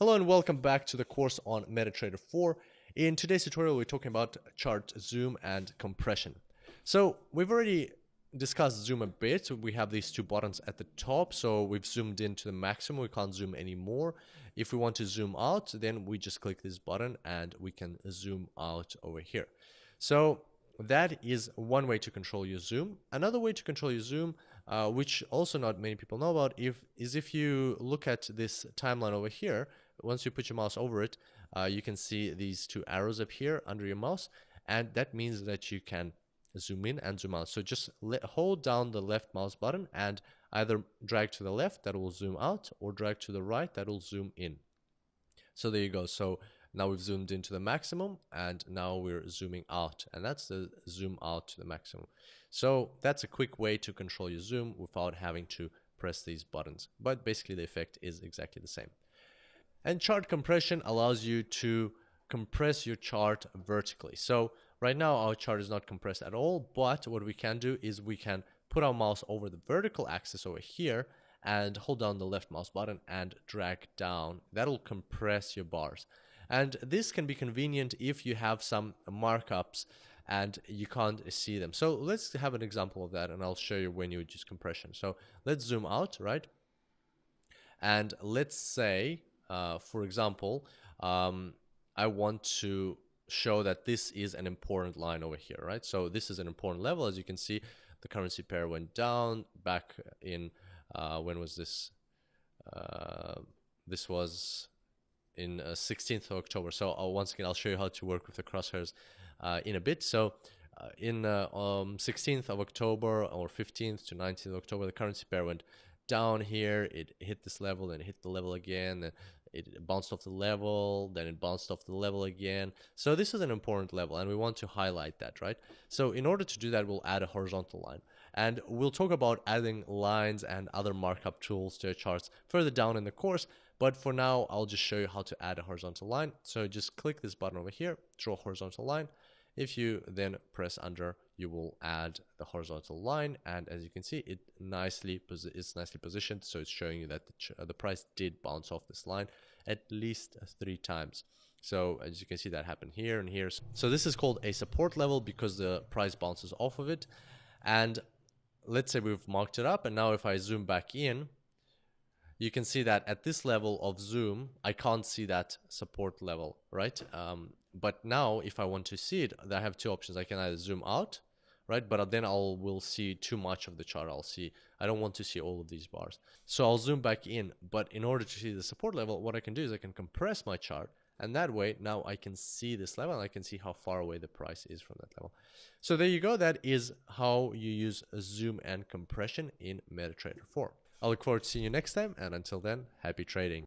Hello and welcome back to the course on MetaTrader 4. In today's tutorial, we're talking about chart zoom and compression. So we've already discussed zoom a bit. We have these two buttons at the top, so we've zoomed in to the maximum. We can't zoom anymore. If we want to zoom out, then we just click this button and we can zoom out over here. So that is one way to control your zoom. Another way to control your zoom, which also not many people know about, is if you look at this timeline over here. Once you put your mouse over it, you can see these two arrows up here under your mouse, and that means that you can zoom in and zoom out. So just hold down the left mouse button and either drag to the left, that will zoom out, or drag to the right, that will zoom in. So there you go. So now we've zoomed into the maximum, and now we're zooming out, and that's the zoom out to the maximum. So that's a quick way to control your zoom without having to press these buttons, but basically the effect is exactly the same. And chart compression allows you to compress your chart vertically. So right now our chart is not compressed at all, but what we can do is we can put our mouse over the vertical axis over here and hold down the left mouse button and drag down. That'll compress your bars. And this can be convenient if you have some markups and you can't see them. So let's have an example of that, and I'll show you when you use compression. So let's zoom out, right? And let's say, for example, I want to show that this is an important line over here, right? So this is an important level. As you can see, the currency pair went down back in, when was this? This was in 16th of October. So once again, I'll show you how to work with the crosshairs in a bit. So in 16th of October or 15th to 19th of October, the currency pair went down here. It hit this level, then it hit the level again, then it bounced off the level, then it bounced off the level again. So this is an important level, and we want to highlight that, right? So in order to do that, we'll add a horizontal line, and we'll talk about adding lines and other markup tools to your charts further down in the course. But for now, I'll just show you how to add a horizontal line. So just click this button over here, draw a horizontal line. If you then press under, you will add the horizontal line, and as you can see, it's nicely positioned. So it's showing you that the price did bounce off this line at least 3 times. So as you can see, that happened here and here. So this is called a support level because the price bounces off of it. And let's say we've marked it up, and now if I zoom back in, you can see that at this level of zoom, I can't see that support level, right? But now if I want to see it, I have 2 options. I can either zoom out, right? But then will see too much of the chart. I don't want to see all of these bars. So I'll zoom back in, but in order to see the support level, what I can do is I can compress my chart, and that way now I can see this level, and I can see how far away the price is from that level. So there you go. That is how you use zoom and compression in MetaTrader 4. I look forward to seeing you next time, and until then, happy trading.